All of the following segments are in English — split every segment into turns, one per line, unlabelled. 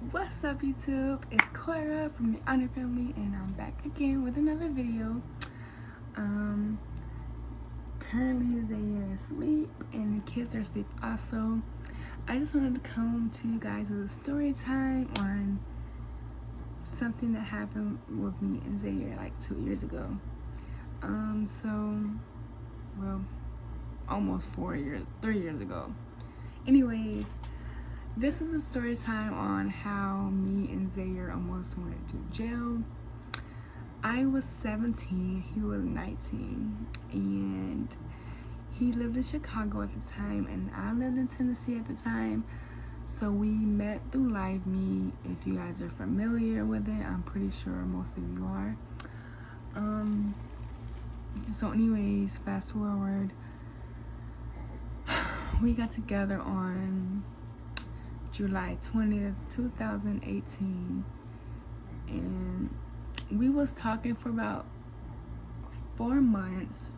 What's up, YouTube? It's Cora from the Honor Family, and I'm back again with another video. Um, Currently Zaire is asleep, and the kids are asleep also. I just wanted to come to you guys with a story time on something that happened with me and Zaire like 2 years ago. Well, almost 3 years ago. Anyways, this is a story time on how me and Zaire almost went to jail. I was 17, he was 19, and he lived in Chicago at the time, and I lived in Tennessee at the time. So we met through Live Me. If you guys are familiar with it, I'm pretty sure most of you are. So anyways, fast forward, we got together on July 20th, 2018, and we was talking for about 4 months.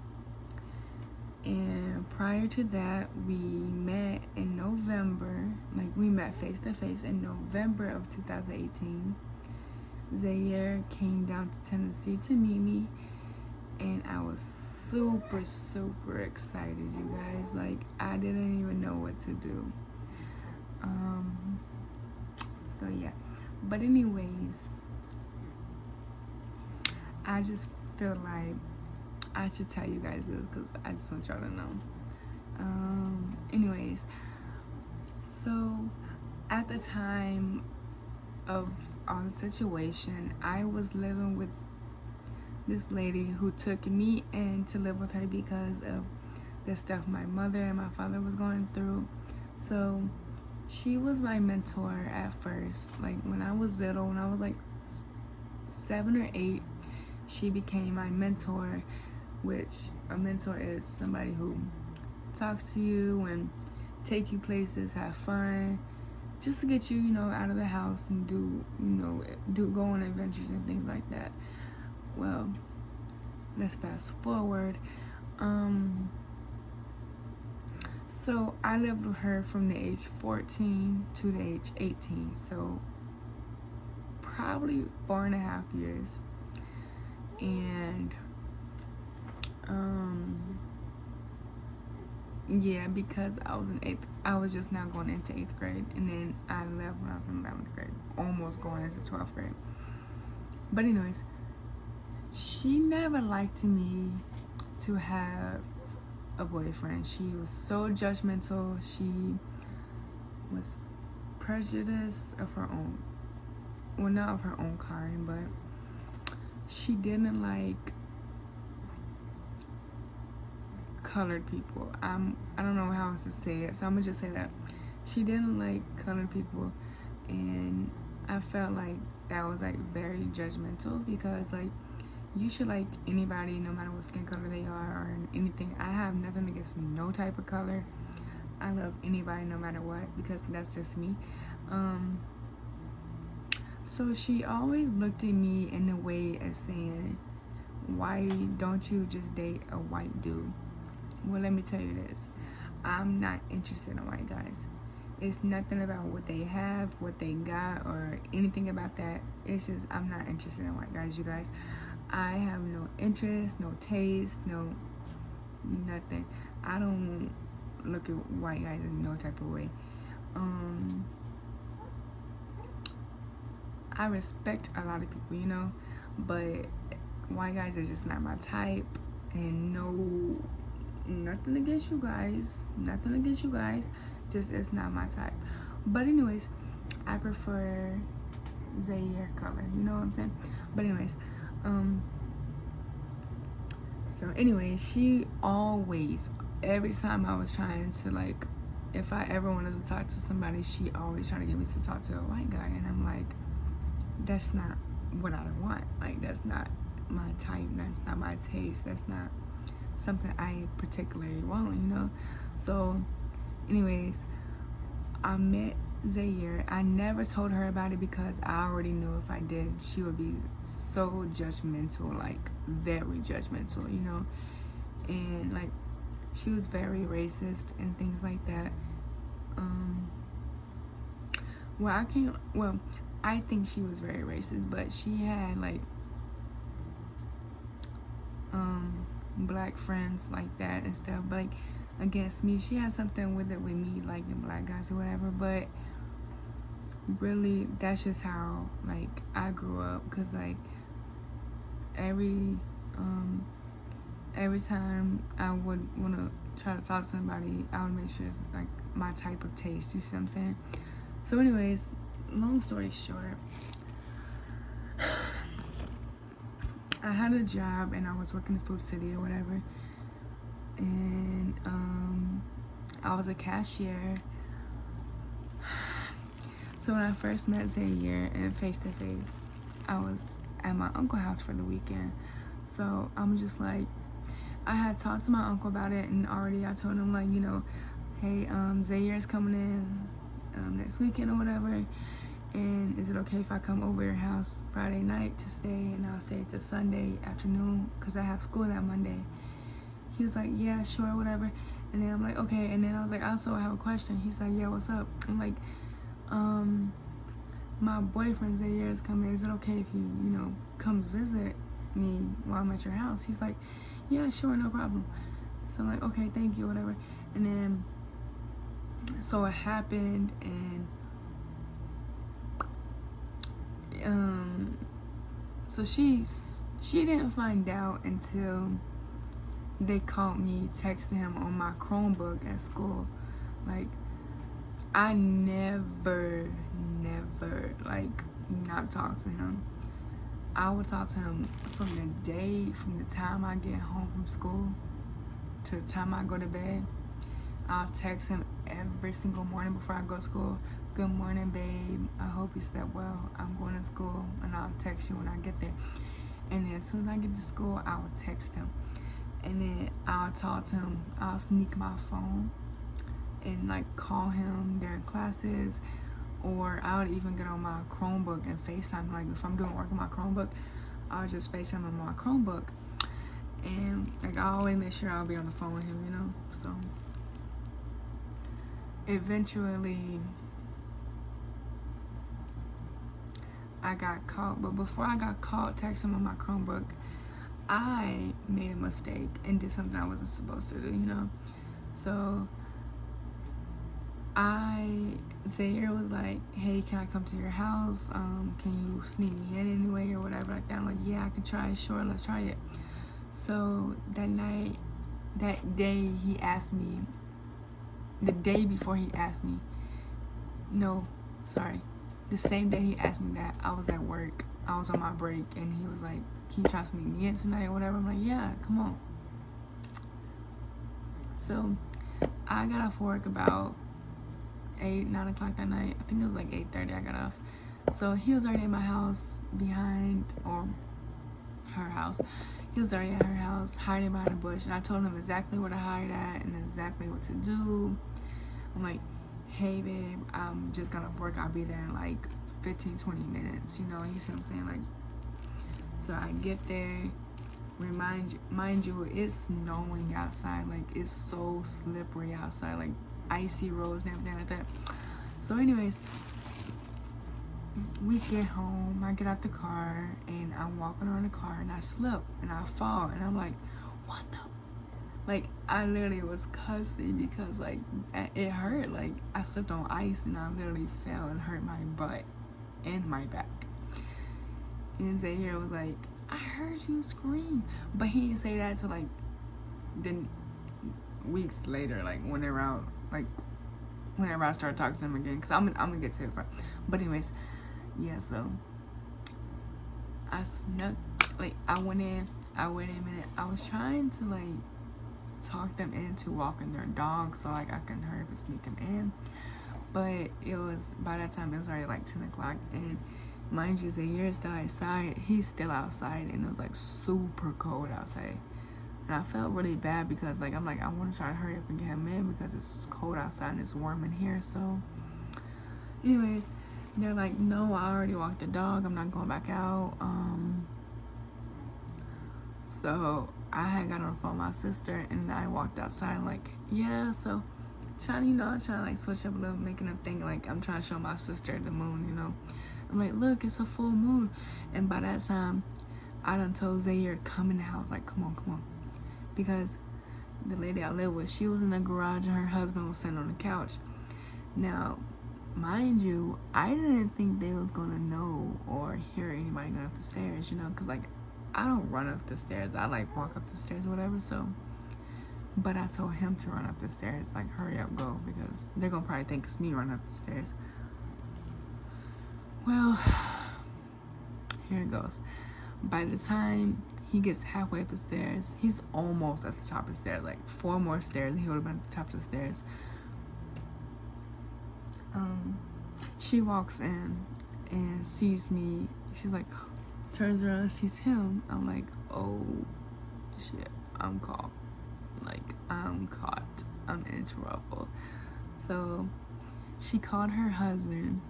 And prior to that, we met in November. Like, we met face to face in November of 2018. Zaire came down to Tennessee to meet me, and I was super excited, you guys. Like, I didn't even know what to do. So yeah, but anyways, I just feel like I should tell you guys this because I just want y'all to know. Anyways, so at the time of all the situation, I was living with this lady who took me in to live with her because of the stuff my mother and my father was going through. So she was my mentor at first. Like, when I was little, when I was like 7 or 8, she became my mentor, which a mentor is somebody who talks to you and take you places, have fun, just to get you, out of the house and go on adventures and things like that. Well, let's fast forward. So I lived with her from the age 14 to the age 18, so probably 4.5 years. And yeah, because I was just now going into 8th grade, and then I left when I was in 11th grade, almost going into 12th grade. But anyways, she never liked me to have a boyfriend. She was so judgmental. She was prejudiced of her own, well, not of her own kind, but she didn't like colored people. I don't know how else to say it, so I'm gonna just say that she didn't like colored people, and I felt like that was like very judgmental, because like, you should like anybody no matter what skin color they are or anything. I have nothing against no type of color. I love anybody no matter what, because that's just me. So she always looked at me in a way as saying, why don't you just date a white dude? Well, let me tell you this. I'm not interested in white guys. It's nothing about what they have, what they got, or anything about that. It's just, I'm not interested in white guys, you guys. I have no interest, no taste, no nothing. I don't look at white guys in no type of way. I respect a lot of people, but white guys are just not my type. And nothing against you guys. Just, it's not my type. But anyways, I prefer Zaire color. You know what I'm saying? But anyways, so anyway, she always, every time I was trying to, like, if I ever wanted to talk to somebody, she always trying to get me to talk to a white guy. And I'm like, that's not what I want. Like, that's not my type. That's not my taste. That's not something I particularly want, So anyways, I met Zaire. I never told her about it because I already knew if I did, she would be so judgmental, like very judgmental, and like, she was very racist and things like that. well, I can't, well, I think she was very racist, but she had like black friends like that and stuff, but like against me. She had something with it with me liking black guys or whatever, but really that's just how like I grew up, because like every every time I would want to try to talk to somebody, I would make sure it's like my type of taste, you see what I'm saying? So anyways, long story short, I had a job and I was working in Food City or whatever, and I was a cashier. So when I first met Zaire and face to face, I was at my uncle's house for the weekend. So I'm just like, I had talked to my uncle about it, and already I told him like, you know, hey, Zaire's coming in next weekend or whatever, and is it okay if I come over your house Friday night to stay, and I'll stay till Sunday afternoon because I have school that Monday. He was like, yeah, sure, whatever. And then I'm like, okay. And then I was like, also I have a question. He's like, yeah, what's up? I'm like, my boyfriend Zaire is coming. Is it okay if he, you know, comes visit me while I'm at your house? He's like, yeah, sure, no problem. So I'm like, okay, thank you, whatever. And then so it happened, and so she didn't find out until they caught me texting him on my Chromebook at school. Like, I never like not talk to him. I would talk to him from the time I get home from school to the time I go to bed. I'll text him every single morning before I go to school. Good morning, babe. I hope you slept well. I'm going to school, and I'll text you when I get there. And then as soon as I get to school, I'll text him. And then I'll talk to him. I'll sneak my phone and like call him during classes, or I would even get on my Chromebook and FaceTime. Like if I'm doing work on my Chromebook, I'll just FaceTime on my Chromebook. And like I always make sure I'll be on the phone with him, you know? So eventually I got caught, but before I got caught texting on my Chromebook, I made a mistake and did something I wasn't supposed to do, you know? So Zaire was like, hey, can I come to your house? Can you sneak me in anyway or whatever like that? I'm like, yeah, I can try. Sure, let's try it. So that day he asked me, the day before he asked me, no, sorry, the same day he asked me that, I was at work. I was on my break, and he was like, can you try to sneak me in tonight or whatever? I'm like, yeah, come on. So I got off work about 9 o'clock that night. I think it was like 8:30 I got off. So he was already at my house behind, or her house. He was already at her house, hiding behind a bush. And I told him exactly where to hide at and exactly what to do. I'm like, hey babe, I'm just got off work. I'll be there in like 15-20 minutes. You know, you see what I'm saying? Like, so I get there. Mind you, it's snowing outside. Like, it's so slippery outside. Like, icy roads and everything like that. So anyways, we get home. I get out the car and I'm walking around the car and I slip and I fall and I'm like, what the? Like, I literally was cussing because like it hurt. Like, I slipped on ice and I literally fell and hurt my butt and my back. And Zaire was like, I heard you scream, but he didn't say that till like then weeks later, like whenever I started talking to him again, because I'm gonna get to it. But anyways, yeah, so I snuck, like I went in a minute. I was trying to like talk them into walking their dog so like I can hurry up and sneak him in, but it was, by that time it was already like 10 o'clock, and mind you, Zaire still outside. He's still outside, and it was like super cold outside. And I felt really bad because like I'm like, I want to try to hurry up and get him in because it's cold outside and it's warm in here. So anyways, they're like, no, I already walked the dog. I'm not going back out. So I had got on the phone with my sister and I walked outside. I'm like, yeah, so trying to like switch up a little, making them think like I'm trying to show my sister the moon, you know. I'm like, look, it's a full moon. And by that time, I done told Zaire, come in the house, like, come on. Because the lady I live with, she was in the garage and her husband was sitting on the couch. Now, mind you, I didn't think they was gonna know or hear anybody going up the stairs, you know, because like I don't run up the stairs. I like walk up the stairs or whatever. So, but I told him to run up the stairs, like hurry up, go, because they're gonna probably think it's me running up the stairs. Well, here it goes. By the time he gets halfway up the stairs, he's almost at the top of the stairs, like 4 more stairs, and he would have been at the top of the stairs. She walks in and sees me. She's like, turns around and sees him. I'm like, oh shit, I'm caught. Like, I'm caught. I'm in trouble. So she called her husband.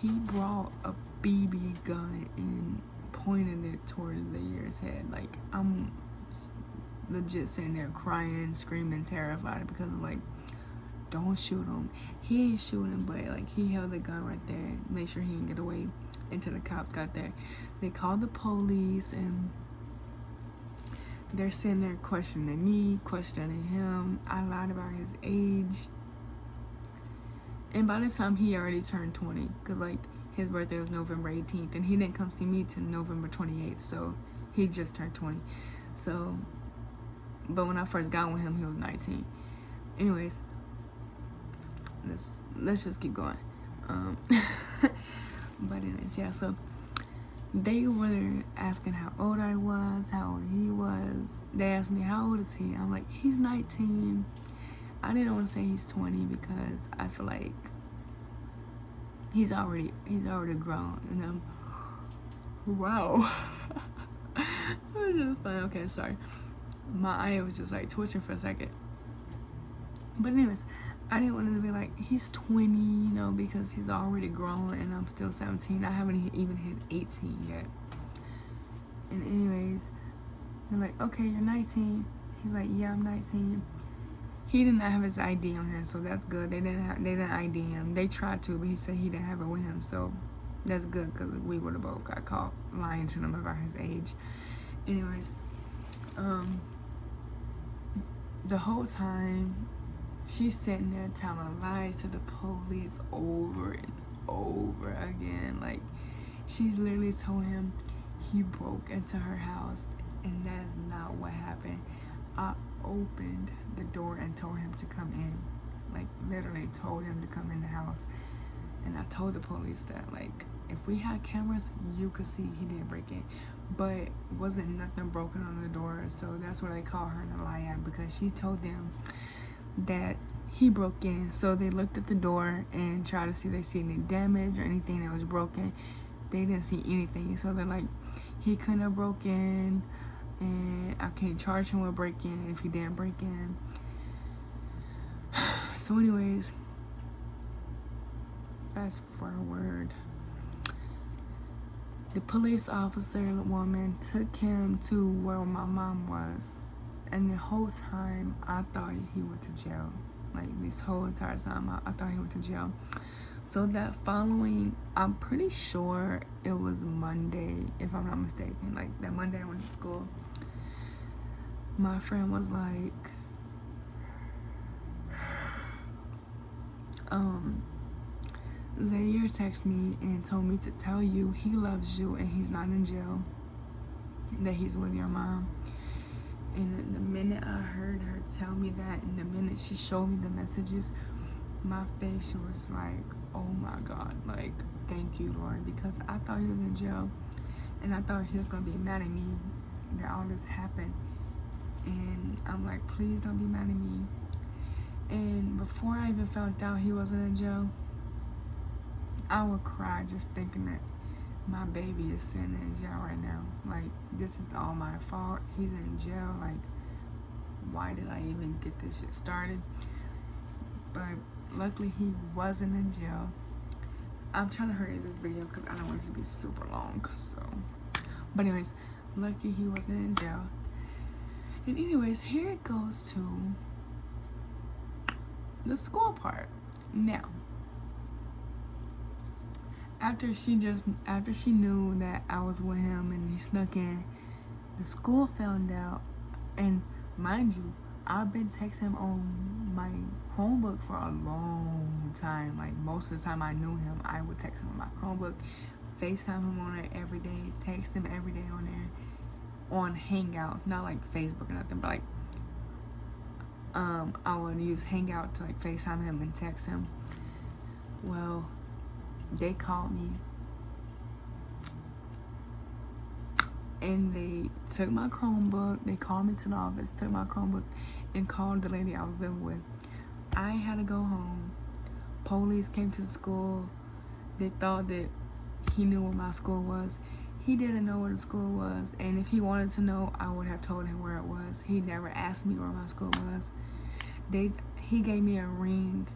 He brought a BB gun and pointed it towards Zaire's head. Like, I'm legit sitting there crying, screaming, terrified because I'm like, don't shoot him. He ain't shooting, but like he held the gun right there, make sure he didn't get away until the cops got there. They called the police and they're sitting there questioning me, questioning him. I lied about his age. And by the time he already turned 20, because like his birthday was November 18th and he didn't come see me till November 28th, so he just turned 20. So, but when I first got with him, he was 19. Anyways, let's just keep going. But anyways, yeah, so they were asking how old I was, how old he was. They asked me, how old is he? I'm like, he's 19. I didn't want to say he's 20 because I feel like he's already grown, you know. Wow. I was just like, okay, sorry. My eye was just like twitching for a second. But anyways, I didn't want to be like, he's 20, you know, because he's already grown and I'm still 17. I haven't even hit 18 yet. And anyways, they're like, okay, you're 19. He's like, yeah, I'm 19. He did not have his ID on him, so that's good. They didn't ID him. They tried to, but he said he didn't have it with him, so that's good because we would have both got caught lying to him about his age. Anyways, the whole time she's sitting there telling lies to the police over and over again. Like, she literally told him he broke into her house, and that is not what happened. I opened the door and told him to come in. Like, literally told him to come in the house. And I told the police that, like, if we had cameras, you could see he didn't break in. But wasn't nothing broken on the door, so that's what they call her a liar, because she told them that he broke in. So they looked at the door and tried to see if they see any damage or anything that was broken. They didn't see anything, so they're like, he couldn't have broken, and I can't charge him with breaking if he didn't break in. So anyways, fast forward. The police officer woman took him to where my mom was, and the whole time I thought he went to jail. Like, this whole entire time I thought he went to jail. So that following, I'm pretty sure it was Monday, if I'm not mistaken. Like, that Monday I went to school. My friend was like, Zaire texted me and told me to tell you he loves you and he's not in jail, that he's with your mom. And the minute I heard her tell me that, and the minute she showed me the messages, my face was like, oh my God, like, thank you, Lord, because I thought he was in jail, and I thought he was gonna be mad at me that all this happened. And I'm like, please don't be mad at me. And before I even found out he wasn't in jail, I would cry just thinking that my baby is sitting in jail right now. Like, this is all my fault. He's in jail. Like, why did I even get this shit started? But luckily he wasn't in jail. I'm trying to hurry this video because I don't want it to be super long. So, but anyways, lucky he wasn't in jail. And anyways, here it goes to the school part. Now, after she knew that I was with him and he snuck in, the school found out, and mind you, I've been texting him on my Chromebook for a long time. Like, most of the time I knew him, I would text him on my Chromebook, FaceTime him on it every day, text him every day on there, on Hangouts, not like Facebook or nothing, but like I would use Hangout to like FaceTime him and text him. Well, they called me and they took my Chromebook. They called me to the office, took my Chromebook, and called the lady I was living with. I had to go home. Police came to the school. They thought that he knew where my school was. He didn't know where the school was, and if he wanted to know, I would have told him where it was. He never asked me where my school was. He gave me a ring.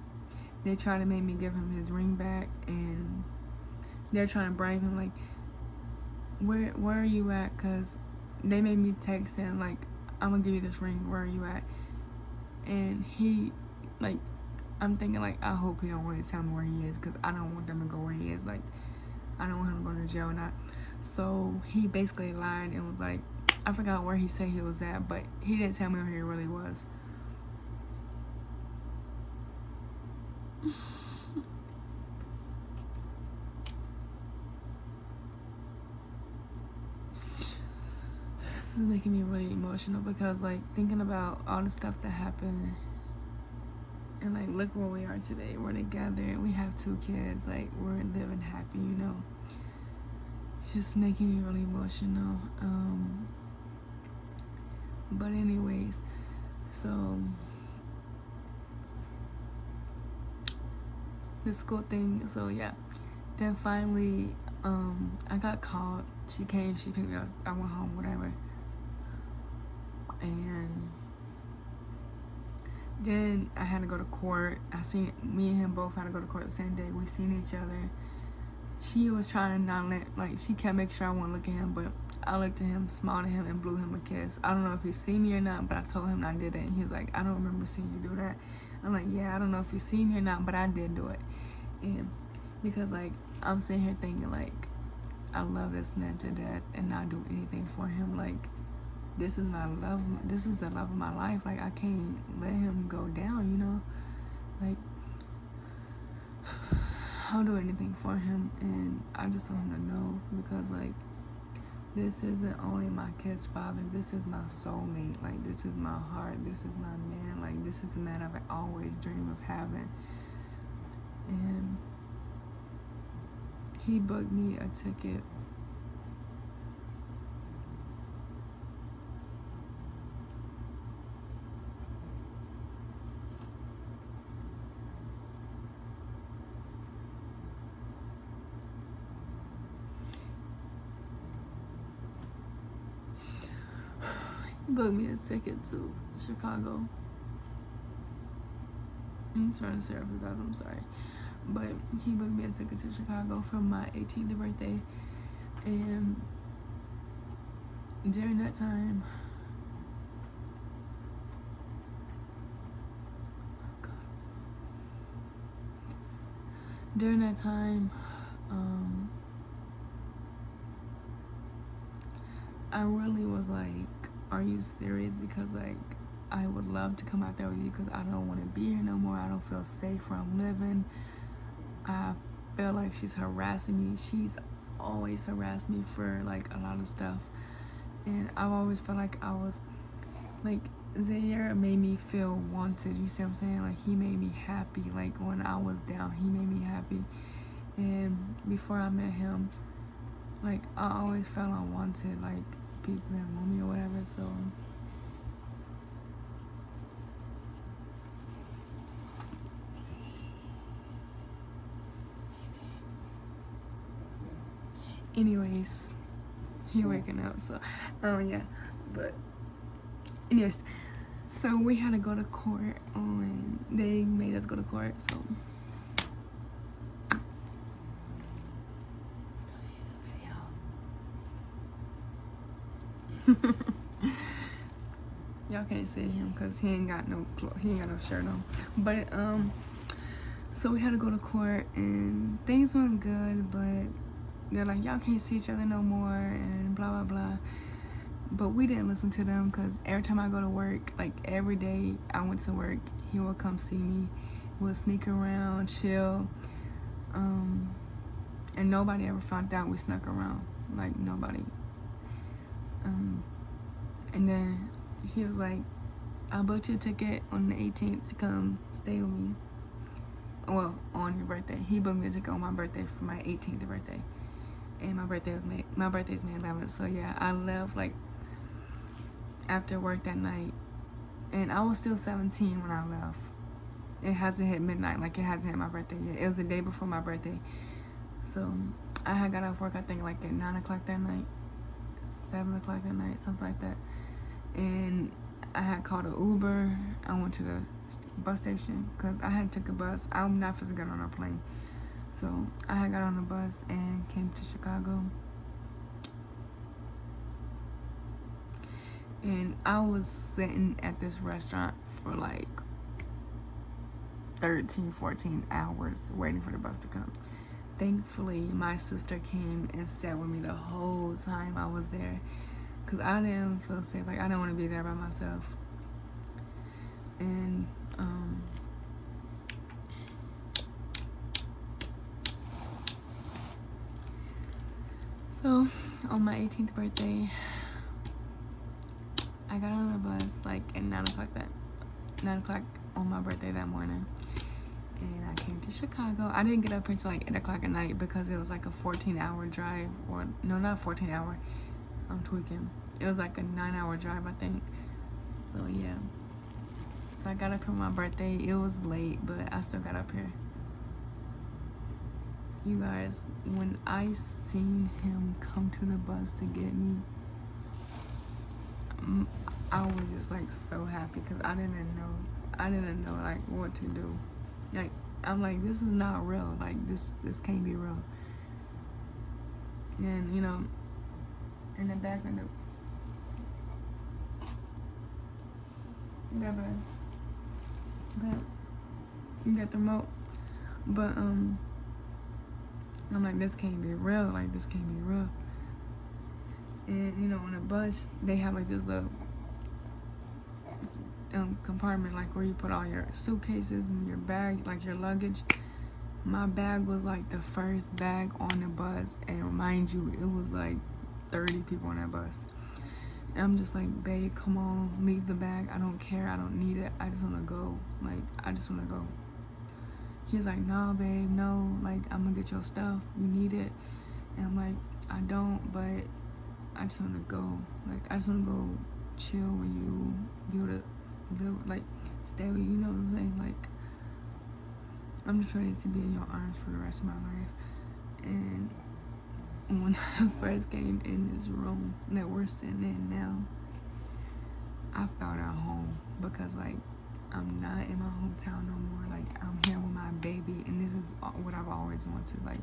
They tried to make me give him his ring back, and they're trying to bribe him, like, where are you at? Because they made me text him, like, I'm gonna give you this ring, where are you at? And he, like, I'm thinking, like, I hope he don't want to tell me where he is, because I don't want them to go where he is. Like, I don't want him to go to jail or not. So he basically lied and was like, I forgot where he said he was at, but he didn't tell me where he really was. This is making me really emotional because, like, thinking about all the stuff that happened, and like, look where we are today. We're together and we have 2 kids. Like, we're living happy, you know. It's just making me really emotional. But anyways, so the school thing. So yeah, then finally, I got called. She came. She picked me up. I went home. Whatever. And then I had to go to court. Me and him both had to go to court the same day. We seen each other. She was trying to not let, like, she kept making sure I wouldn't look at him, but I looked at him, smiled at him, and blew him a kiss. I don't know if he seen me or not, but I told him I did it. And he was like, I don't remember seeing you do that. I'm like, yeah, I don't know if you seen me or not, but I did do it. And because, like, I'm sitting here thinking, like, I love this man to death and not do anything for him. Like, this is my love. This is the love of my life. Like, I can't let him go down, you know? Like, I'll do anything for him, and I just want him to know, because, like, this isn't only my kid's father. This is my soulmate. Like, this is my heart. This is my man. Like, this is the man I've always dreamed of having. And he booked me a ticket. He booked me a ticket to Chicago. I'm trying to say I forgot, I'm sorry. But he booked me a ticket to Chicago for my 18th birthday. And during that time, I really was like, are you serious? Because, like, I would love to come out there with you, because I don't want to be here no more. I don't feel safe where I'm living. I feel like she's harassing me. She's always harassed me for, like, a lot of stuff. And I've always felt like I was, like, Zaire made me feel wanted. You see what I'm saying? Like, he made me happy. Like, when I was down, he made me happy. And before I met him, like, I always felt unwanted. Like, people didn't want me or whatever. So anyways, he waking up. So yeah, but anyways, so we had to go to court. They made us go to court. So Y'all can't see him because he ain't got no shirt on. But so we had to go to court and things went good, but they're like, y'all can't see each other no more and blah blah blah. But we didn't listen to them because every time I go to work, like every day I went to work, he would come see me. We'll sneak around, chill, and nobody ever found out we snuck around. Like nobody. And then he was like, I'll book you a ticket on the 18th to come stay with me. Well, on your birthday. He booked me a ticket on my birthday for my 18th birthday. And my birthday's May 11th. So yeah, I left like after work that night. And I was still 17 when I left. It hasn't hit midnight, like it hasn't hit my birthday yet. It was the day before my birthday. So I had got off work, I think like at 9 o'clock that night, 7 o'clock that night, something like that. And I had called an Uber. I went to the bus station because I had took a bus. I'm not supposed to get on a plane. So I had got on the bus and came to Chicago. And I was sitting at this restaurant for like 13, 14 hours waiting for the bus to come. Thankfully, my sister came and sat with me the whole time I was there because I didn't feel safe. Like, I didn't want to be there by myself. And, so, on my 18th birthday, I got on the bus, like, at 9 o'clock on my birthday that morning. And I came to Chicago. I didn't get up until like 8 o'clock at night because it was like a 14-hour drive. Or, no, not 14-hour. I'm tweaking. It was like a 9-hour drive, I think. So, yeah. So I got up here on my birthday. It was late, but I still got up here. You guys, when I seen him come to the bus to get me, I was just like so happy because I didn't know like what to do. Like, I'm like, this is not real. Like, this can't be real. And, you know, in the back of the... You got the remote. But, I'm like, this can't be real. Like, this can't be real. And, you know, on the bus, they have, like, this little... compartment, like where you put all your suitcases and your bag, like your luggage. My bag was like the first bag on the bus, and mind you, it was like 30 people on that bus. And I'm just like, babe, come on, leave the bag. I don't care. I don't need it. I just want to go. Like, I just want to go. He's like, no, babe, no. Like, I'm gonna get your stuff. You need it. And I'm like, I don't, but I just want to go. Like, I just want to go chill with you, be able to live, like, stay with you, you know what I'm saying? Like, I'm just ready to be in your arms for the rest of my life. And when I first came in this room that we're sitting in now, I felt at home because, like, I'm not in my hometown no more. Like, I'm here with my baby, and this is what I've always wanted. Like,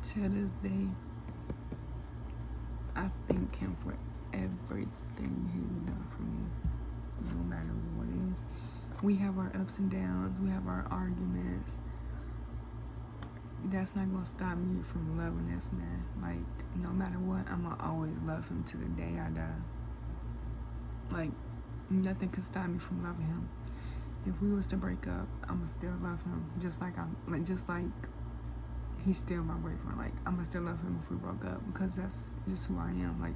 to this day, I thank him for everything he's done for me, no matter what it is. We have our ups and downs, we have our arguments. That's not gonna stop me from loving this man. Like, no matter what, I'm gonna always love him to the day I die. Like, nothing could stop me from loving him. If we was to break up, I'ma still love him, just like he's still my boyfriend. Like, I'ma still love him if we broke up, because that's just who I am. Like,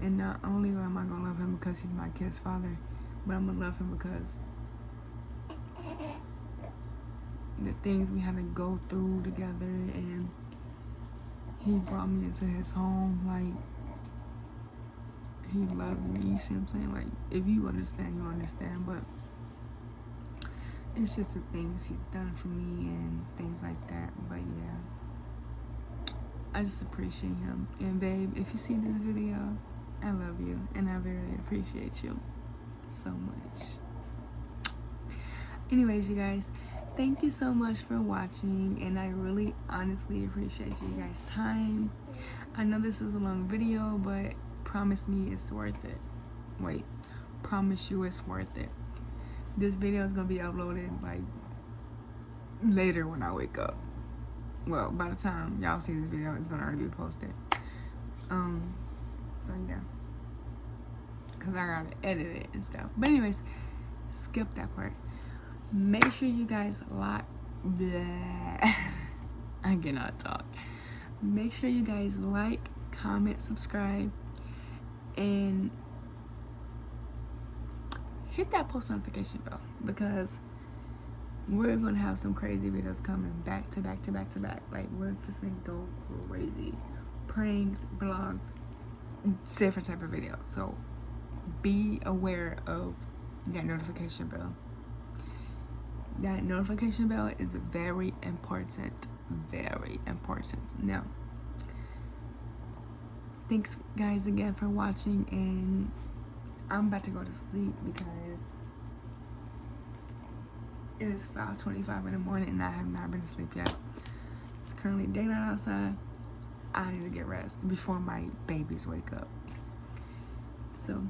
and not only am I gonna love him because he's my kid's father, but I'm gonna love him because the things we had to go through together, and he brought me into his home. Like, he loves me, you see what I'm saying? Like, if you understand, you understand. But it's just the things he's done for me and things like that. But yeah, I just appreciate him. And babe, if you see this video, I love you and I really appreciate you so much. Anyways, you guys, thank you so much for watching, and I really honestly appreciate you guys' time. I know this is a long video, but promise me it's worth it. Wait, promise you it's worth it. This video is gonna be uploaded like later when I wake up. Well, by the time y'all see this video, it's gonna already be posted. So yeah, cause I gotta edit it and stuff. But anyways, skip that part. Make sure you guys like. I cannot talk. Make sure you guys like, comment, subscribe, and hit that post notification bell, because we're gonna have some crazy videos coming back to back to back to back. Like, we're just gonna go crazy. Pranks, vlogs, different type of videos. So be aware of that notification bell. That notification bell is very important. Very important. Now, thanks guys again for watching, and I'm about to go to sleep because it is 5:25 in the morning and I have not been to sleep yet. It's currently daylight outside. I need to get rest before my babies wake up. So,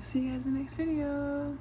see you guys in the next video.